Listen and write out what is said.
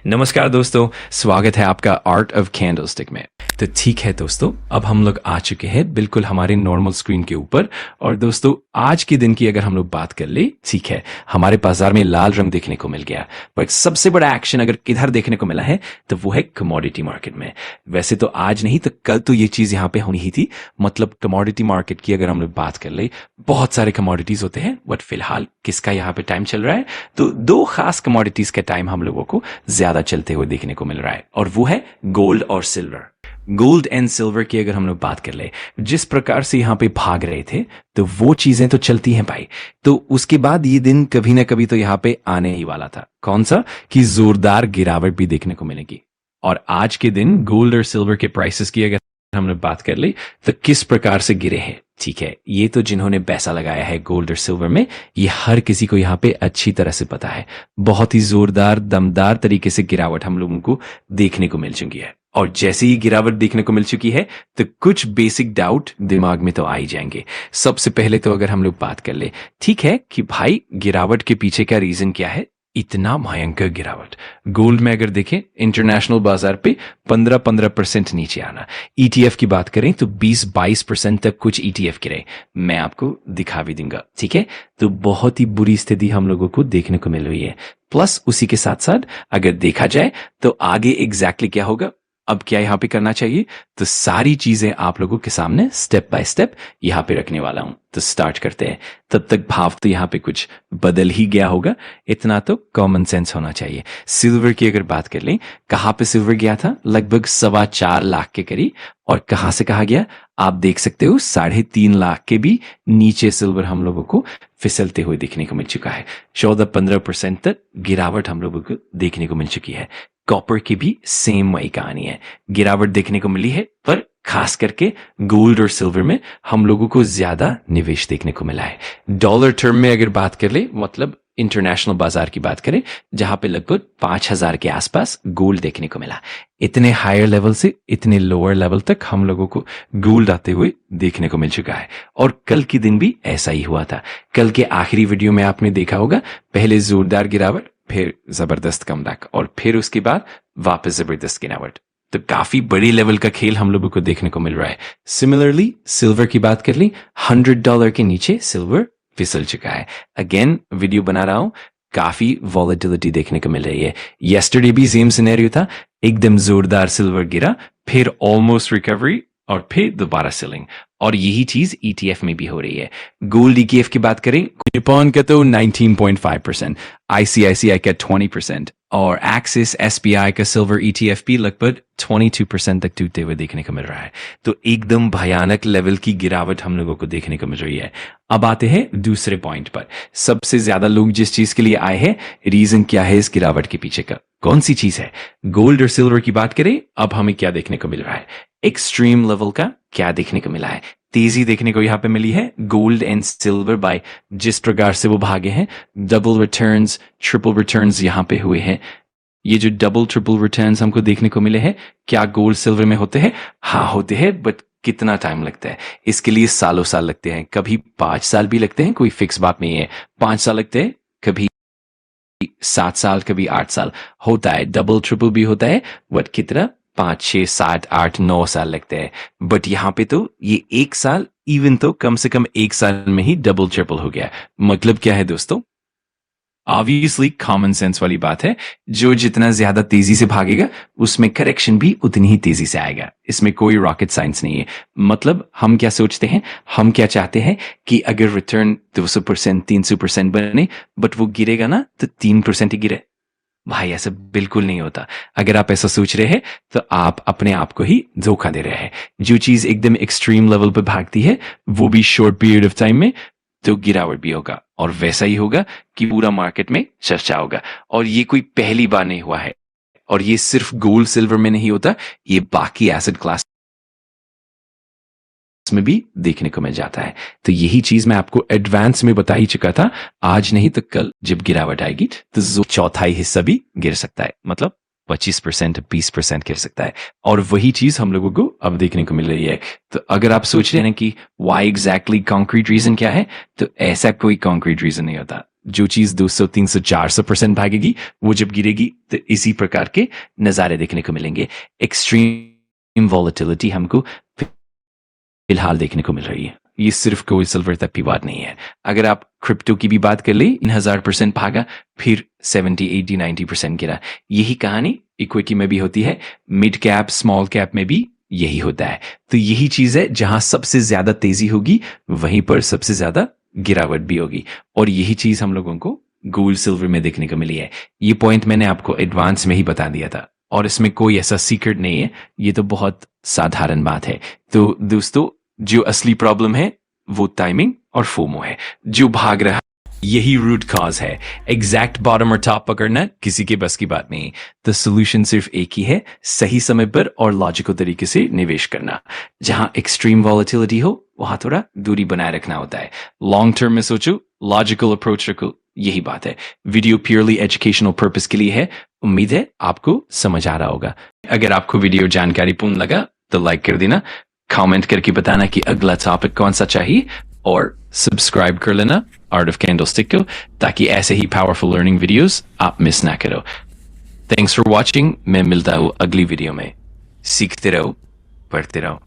नमस्कार दोस्तों, स्वागत है आपका आर्ट ऑफ कैंडलस्टिक में। तो ठीक है दोस्तों, अब हम लोग आ चुके हैं बिल्कुल हमारे नॉर्मल स्क्रीन के ऊपर। और दोस्तों आज के दिन की अगर हम लोग बात कर ले, ठीक है, हमारे बाजार में लाल रंग देखने को मिल गया, पर सबसे बड़ा एक्शन अगर किधर देखने को मिला है तो वो है कमोडिटी मार्केट में। वैसे तो आज नहीं तो कल तो ये चीज यहाँ पे होनी ही थी। मतलब कमोडिटी मार्केट की अगर हम लोग बात कर ले, बहुत सारे कमोडिटीज होते हैं, बट फिलहाल किसका यहाँ पे टाइम चल रहा है तो दो खास कमोडिटीज का टाइम हम लोगों को ज्यादा चलते हुए देखने को मिल रहा है, और वो है गोल्ड और सिल्वर। गोल्ड एंड सिल्वर की अगर हम लोग बात कर ले, जिस प्रकार से यहाँ पे भाग रहे थे तो वो चीजें तो चलती हैं भाई। तो उसके बाद ये दिन कभी ना कभी तो यहाँ पे आने ही वाला था। कौन सा? कि जोरदार गिरावट भी देखने को मिलेगी। और आज के दिन गोल्ड और सिल्वर के प्राइसेस की अगर हम लोग बात कर ले तो किस प्रकार से गिरे हैं, ठीक है, ये तो जिन्होंने पैसा लगाया है गोल्ड और सिल्वर में, ये हर किसी को यहाँ पे अच्छी तरह से पता है। बहुत ही जोरदार दमदार तरीके से गिरावट हम लोगों को देखने को मिल चुकी है। और जैसे ही गिरावट देखने को मिल चुकी है तो कुछ बेसिक डाउट दिमाग में तो आ ही जाएंगे। सबसे पहले तो अगर हम लोग बात कर ले, ठीक है, कि भाई गिरावट के पीछे का रीजन क्या है, इतना भयंकर गिरावट। गोल्ड में अगर देखें इंटरनेशनल बाजार पे 15% नीचे आना। ईटीएफ की बात करें तो 20-22% तक कुछ ईटीएफ गिरे। मैं आपको दिखा भी दूंगा, ठीक है। तो बहुत ही बुरी स्थिति हम लोगों को देखने को मिल रही है। प्लस उसी के साथ साथ अगर देखा जाए तो आगे एग्जैक्टली क्या होगा, अब क्या यहाँ पे करना चाहिए, तो सारी चीजें आप लोगों के सामने स्टेप बाय स्टेप यहाँ पे रखने वाला हूं। तो स्टार्ट करते हैं। तब तक भाव तो यहाँ पे कुछ बदल ही गया होगा, इतना तो कॉमन सेंस होना चाहिए। सिल्वर की अगर बात कर लें, कहाँ पे सिल्वर गया था, लगभग 4.25 लाख के करीब। और कहाँ से कहा गया, आप देख सकते हो 3.5 लाख के भी नीचे सिल्वर हम लोगों को फिसलते हुए देखने को मिल चुका है। 14-15% तक गिरावट हम लोगों को देखने को मिल चुकी है। कॉपर की भी सेम वही कहानी है, गिरावट देखने को मिली है, पर खास करके गोल्ड और सिल्वर में हम लोगों को ज्यादा निवेश देखने को मिला है। डॉलर टर्म में अगर बात कर ले, मतलब इंटरनेशनल बाजार की बात करें, जहां पे लगभग 5,000 के आसपास गोल्ड देखने को मिला। इतने हायर लेवल से इतने लोअर लेवल तक हम लोगों को गोल्ड आते हुए देखने को मिल चुका है। और कल के दिन भी ऐसा ही हुआ था। कल के आखिरी वीडियो में आपने देखा होगा, पहले जोरदार गिरावट, फिर जबरदस्त कमबैक, और फिर उसके बाद वापस जबरदस्त गिरावट। तो काफी बड़ी लेवल का खेल हम लोगों को देखने को मिल रहा है। सिमिलरली सिल्वर की बात कर ली, $100 के नीचे सिल्वर फिसल चुका है। अगेन वीडियो बना रहा हूं, काफी वॉलेटिलिटी देखने को मिल रही है। यस्टरडे भी सेम सिनेरियो था, एकदम जोरदार सिल्वर गिरा, फिर ऑलमोस्ट रिकवरी, और फिर दोबारा सेलिंग। और यही चीज ईटीएफ में भी हो रही है। गोल्ड ईटीएफ की बात करें, निपॉन का तो 19.5%, आईसीआईसीआई का 20%, और एक्सिस एसबीआई का सिल्वर ईटीएफ भी लगभग 22% तक टूटते हुए देखने को मिल रहा है। तो एकदम भयानक लेवल की गिरावट हम लोगों को देखने को मिल रही है। अब आते हैं दूसरे पॉइंट पर। सबसे ज्यादा लोग जिस चीज के लिए आए हैं, रीजन क्या है इस गिरावट के पीछे का, कौन सी चीज है। गोल्ड और सिल्वर की बात करें, अब हमें क्या देखने को मिल रहा है, एक्सट्रीम लेवल का क्या देखने को मिला है। तेजी देखने को यहाँ पे मिली है गोल्ड एंड सिल्वर बाय जिस प्रकार से वो भागे हैं। डबल रिटर्न्स, ट्रिपल रिटर्न्स यहाँ पे हुए हैं। ये जो डबल ट्रिपल रिटर्न्स हमको देखने को मिले हैं, क्या गोल्ड सिल्वर में होते हैं? हाँ होते हैं, बट कितना टाइम लगता है इसके लिए? सालों साल लगते हैं, कभी 5 साल भी लगते हैं, कोई फिक्स बात नहीं है। 5 साल लगते हैं, कभी 7 साल, कभी 8 साल होता है। डबल ट्रिपल भी होता है, बट कितना? 5, 6, 7, 8, 9 साल लगते हैं। बट यहाँ पे तो ये 1 साल, इवन तो कम से कम 1 साल में ही डबल ट्रिपल हो गया। मतलब क्या है दोस्तों? ऑब्वियसली कॉमन सेंस वाली बात है, जो जितना ज्यादा तेजी से भागेगा उसमें करेक्शन भी उतनी ही तेजी से आएगा। इसमें कोई रॉकेट साइंस नहीं है। मतलब हम क्या सोचते हैं, हम क्या चाहते हैं कि अगर रिटर्न 200%, 300% बने, बट वो गिरेगा ना तो 3% ही गिरे। भाई ऐसा बिल्कुल नहीं होता। अगर आप ऐसा सोच रहे हैं तो आप अपने आप को ही धोखा दे रहे हैं। जो चीज एकदम एक्सट्रीम लेवल पर भागती है, वो भी शॉर्ट पीरियड ऑफ टाइम में, तो गिरावट भी होगा। और वैसा ही होगा कि पूरा मार्केट में चर्चा होगा। और ये कोई पहली बार नहीं हुआ है, और ये सिर्फ गोल्ड सिल्वर में नहीं होता, ये बाकी एसेट क्लास में भी देखने को मिल जाता है। तो यही चीज मैं आपको एडवांस में बता ही चुका था। आज नहीं तो कल जब गिरावट आएगी तो चौथाई हिस्सा भी गिर सकता है, मतलब 25%, 20% गिर सकता है। और वही चीज हम लोगों को अब देखने को मिल रही है। तो अगर आप सोच रहे हैं कि वाई एग्जैक्टली कॉन्क्रीट रीजन क्या है, तो ऐसा कोई कॉन्क्रीट रीजन नहीं होता। जो चीज 200, 300, 400% भागेगी वो जब गिरेगी तो इसी प्रकार के नजारे देखने को मिलेंगे। एक्सट्रीम वॉलेटिलिटी हमको फिलहाल देखने को मिल रही है। ये सिर्फ गोल्ड सिल्वर तक की बात नहीं है। अगर आप क्रिप्टो की भी बात कर ले, 1000% भागा, फिर 70, 80, 90% गिरा। यही कहानी इक्विटी में भी होती है, मिड कैप, स्मॉल कैप में भी यही होता है। तो यही चीज है, जहां सबसे ज्यादा तेजी होगी वहीं पर सबसे ज्यादा गिरावट भी होगी। और यही चीज हम लोगों को गोल्ड सिल्वर में देखने को मिली है। ये पॉइंट मैंने आपको एडवांस में ही बता दिया था और इसमें कोई ऐसा सीक्रेट नहीं है, ये तो बहुत साधारण बात है। तो दोस्तों, जो असली प्रॉब्लम है वो टाइमिंग और फोमो है। जो भाग रहा, यही रूट कॉज है। एग्जैक्ट बॉटम और टॉप पकड़ना किसी के बस की बात नहीं। तो सोल्यूशन सिर्फ एक ही है, सही समय पर और लॉजिकल तरीके से निवेश करना। जहां एक्सट्रीम वॉलेटिलिटी हो वहां थोड़ा दूरी बनाए रखना होता है। लॉन्ग टर्म में सोचो, लॉजिकल अप्रोच रखो, यही बात है। वीडियो प्योरली एजुकेशनल पर्पस के लिए है। उम्मीद है आपको समझ आ रहा होगा। अगर आपको वीडियो जानकारीपूर्ण लगा तो लाइक कर देना, कमेंट करके बताना कि अगला टॉपिक कौन सा चाहिए, और सब्सक्राइब कर लेना आर्ट ऑफ कैंडलस्टिक को, ताकि ऐसे ही पावरफुल लर्निंग वीडियोस आप मिस ना करो। Thanks for watching. मैं मिलता हूँ अगली वीडियो में। सीखते रहो, पढ़ते रहो।